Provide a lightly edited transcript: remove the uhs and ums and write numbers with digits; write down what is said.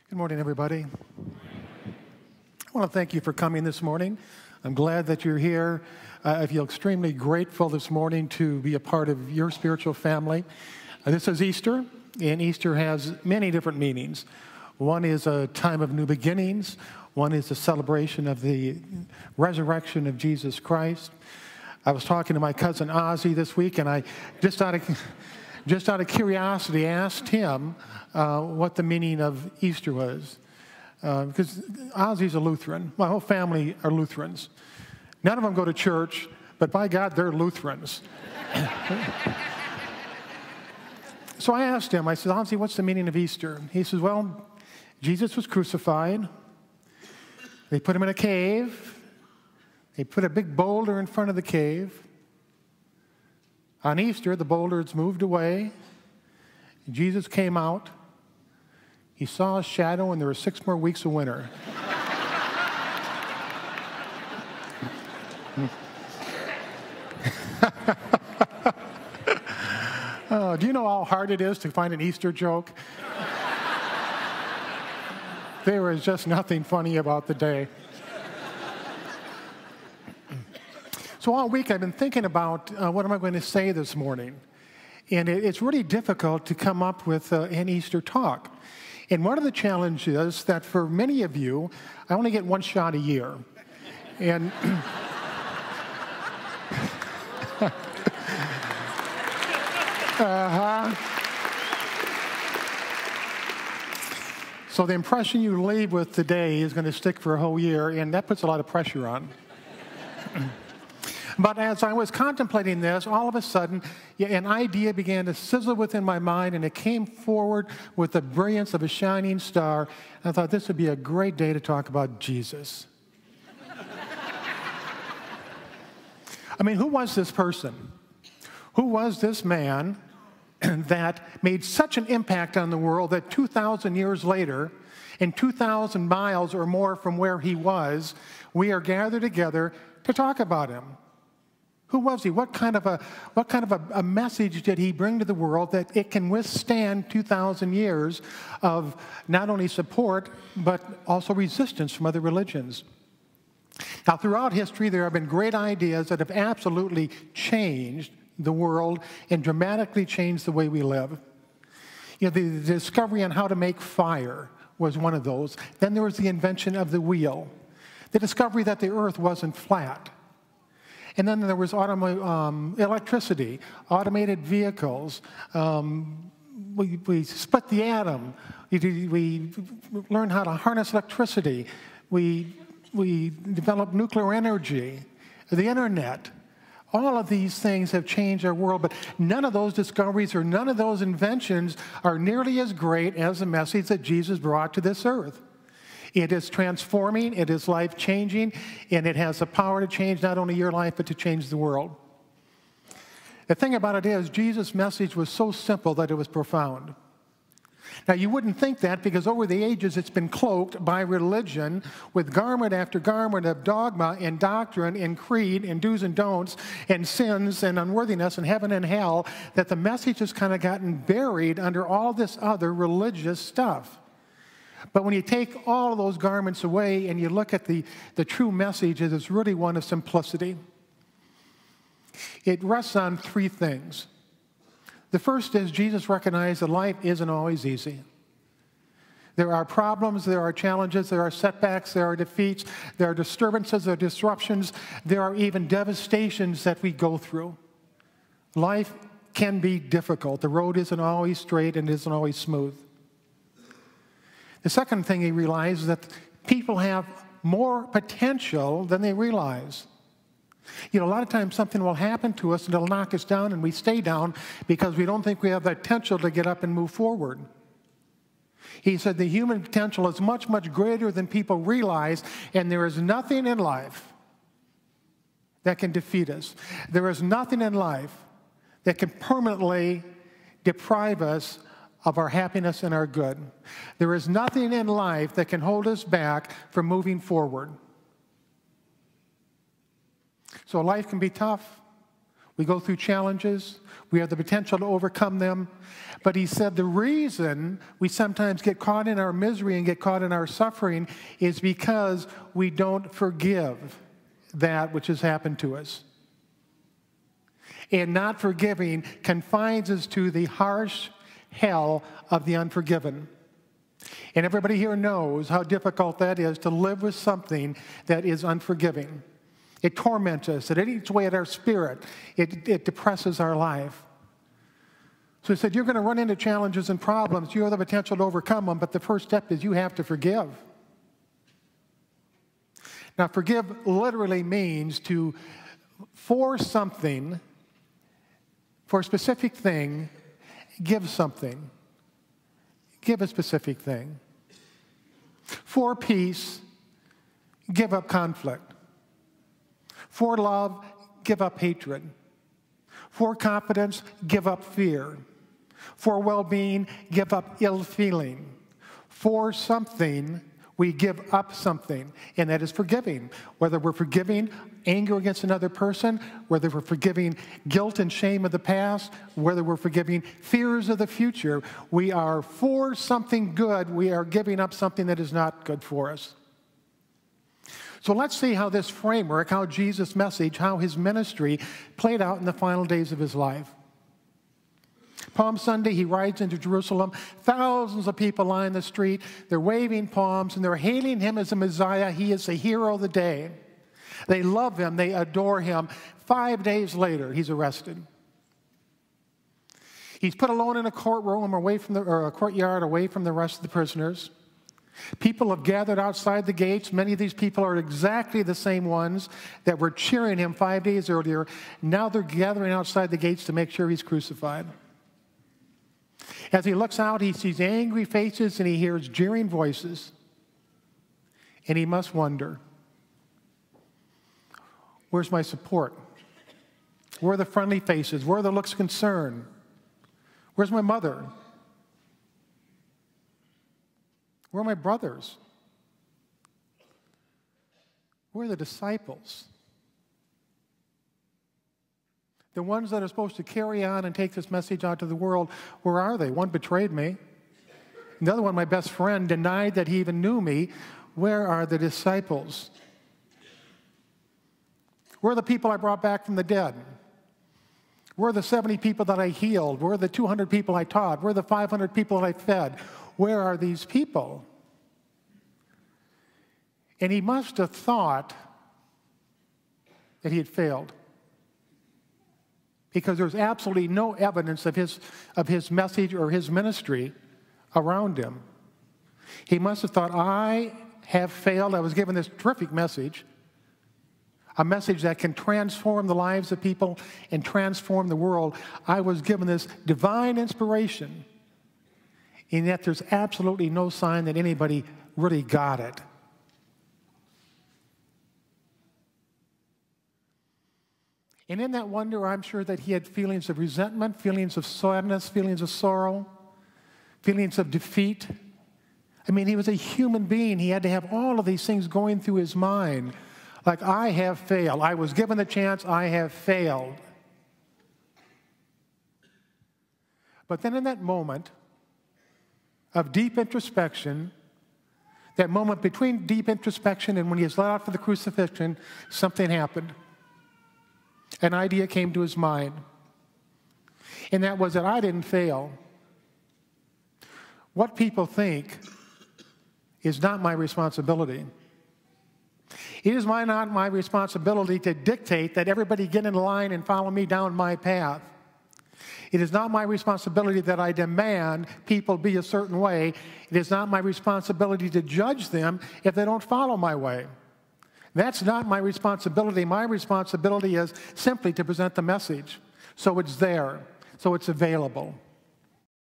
Good morning, everybody. I want to thank you for coming this morning. I'm glad that you're here. I feel extremely grateful this morning to be a part of your spiritual family. This is Easter, and Easter has many different meanings. One is a time of new beginnings. One is a celebration of the resurrection of Jesus Christ. I was talking to my cousin Ozzy this week, and I just out of curiosity asked him what the meaning of Easter was. Because Ozzy's a Lutheran. My whole family are Lutherans. None of them go to church, but by God, they're Lutherans. So I asked him, I said, Ozzy, what's the meaning of Easter? He says, well, Jesus was crucified. They put him in a cave. They put a big boulder in front of the cave. On Easter, the boulders moved away. Jesus came out. He saw a shadow, and there were 6 more weeks of winter. Do you know how hard it is to find an Easter joke? There was just nothing funny about the day. So all week I've been thinking about what am I going to say this morning. And it's really difficult to come up with an Easter talk. And one of the challenges is that for many of you, I only get one shot a year. And so the impression you leave with today is going to stick for a whole year, and that puts a lot of pressure on. But as I was contemplating this, all of a sudden, an idea began to sizzle within my mind, and it came forward with the brilliance of a shining star. And I thought this would be a great day to talk about Jesus. I mean, who was this person? Who was this man that made such an impact on the world that 2,000 years later, and 2,000 miles or more from where he was, we are gathered together to talk about him? Who was he? What kind of a message did he bring to the world that it can withstand 2,000 years of not only support, but also resistance from other religions? Now, throughout history, there have been great ideas that have absolutely changed the world and dramatically changed the way we live. You know, the discovery on how to make fire was one of those. Then there was the invention of the wheel. The discovery that the earth wasn't flat. And then there was electricity, automated vehicles. We split the atom. We learned how to harness electricity. We developed nuclear energy, the internet. All of these things have changed our world, but none of those discoveries or none of those inventions are nearly as great as the message that Jesus brought to this earth. It is transforming, it is life-changing, and it has the power to change not only your life, but to change the world. The thing about it is, Jesus' message was so simple that it was profound. Now, you wouldn't think that because over the ages it's been cloaked by religion with garment after garment of dogma and doctrine and creed and do's and don'ts and sins and unworthiness and heaven and hell, that the message has kind of gotten buried under all this other religious stuff. But when you take all of those garments away and you look at the true message, it is really one of simplicity. It rests on 3 things. The first is Jesus recognized that life isn't always easy. There are problems, there are challenges, there are setbacks, there are defeats, there are disturbances, there are disruptions, there are even devastations that we go through. Life can be difficult. The road isn't always straight and isn't always smooth. The second thing he realized is that people have more potential than they realize. You know, a lot of times something will happen to us and it'll knock us down and we stay down because we don't think we have the potential to get up and move forward. He said the human potential is much, much greater than people realize, and there is nothing in life that can defeat us. There is nothing in life that can permanently deprive us of our happiness and our good. There is nothing in life that can hold us back from moving forward. So life can be tough. We go through challenges. We have the potential to overcome them. But he said the reason we sometimes get caught in our misery and get caught in our suffering is because we don't forgive that which has happened to us. And not forgiving confines us to the harsh hell of the unforgiven. And everybody here knows how difficult that is, to live with something that is unforgiving. It torments us. It eats away at our spirit. It depresses our life. So he said, you're going to run into challenges and problems. You have the potential to overcome them, but the first step is you have to forgive. Now, forgive literally means to, for something, for a specific thing, give something. Give a specific thing. For peace, give up conflict. For love, give up hatred. For confidence, give up fear. For well-being, give up ill feeling. For something, we give up something, and that is forgiving. Whether we're forgiving anger against another person, whether we're forgiving guilt and shame of the past, whether we're forgiving fears of the future, we are for something good. We are giving up something that is not good for us. So let's see how this framework, how Jesus' message, how his ministry played out in the final days of his life. Palm Sunday, he rides into Jerusalem. Thousands of people line the street. They're waving palms, and they're hailing him as the Messiah. He is the hero of the day. They love him. They adore him. 5 days later, he's arrested. He's put alone in a courtroom away from or a courtyard away from the rest of the prisoners. People have gathered outside the gates. Many of these people are exactly the same ones that were cheering him 5 days earlier. Now they're gathering outside the gates to make sure he's crucified. As he looks out, he sees angry faces and he hears jeering voices. And he must wonder, where's my support? Where are the friendly faces? Where are the looks of concern? Where's my mother? Where are my brothers? Where are the disciples? The ones that are supposed to carry on and take this message out to the world, where are they? One betrayed me. The other one, my best friend, denied that he even knew me. Where are the disciples? Where are the people I brought back from the dead? Where are the 70 people that I healed? Where are the 200 people I taught? Where are the 500 people that I fed? Where are these people? And he must have thought that he had failed, because there's absolutely no evidence of his message or his ministry around him. He must have thought, I have failed. I was given this terrific message, a message that can transform the lives of people and transform the world. I was given this divine inspiration, and yet there's absolutely no sign that anybody really got it. And in that wonder, I'm sure that he had feelings of resentment, feelings of sadness, feelings of sorrow, feelings of defeat. I mean, he was a human being. He had to have all of these things going through his mind. Like, I have failed. I was given the chance. I have failed. But then in that moment of deep introspection, that moment between deep introspection and when he was led out for the crucifixion, something happened. An idea came to his mind, and that was that I didn't fail. What people think is not my responsibility. It is not my responsibility to dictate that everybody get in line and follow me down my path. It is not my responsibility that I demand people be a certain way. It is not my responsibility to judge them if they don't follow my way. That's not my responsibility. My responsibility is simply to present the message, so it's there, so it's available.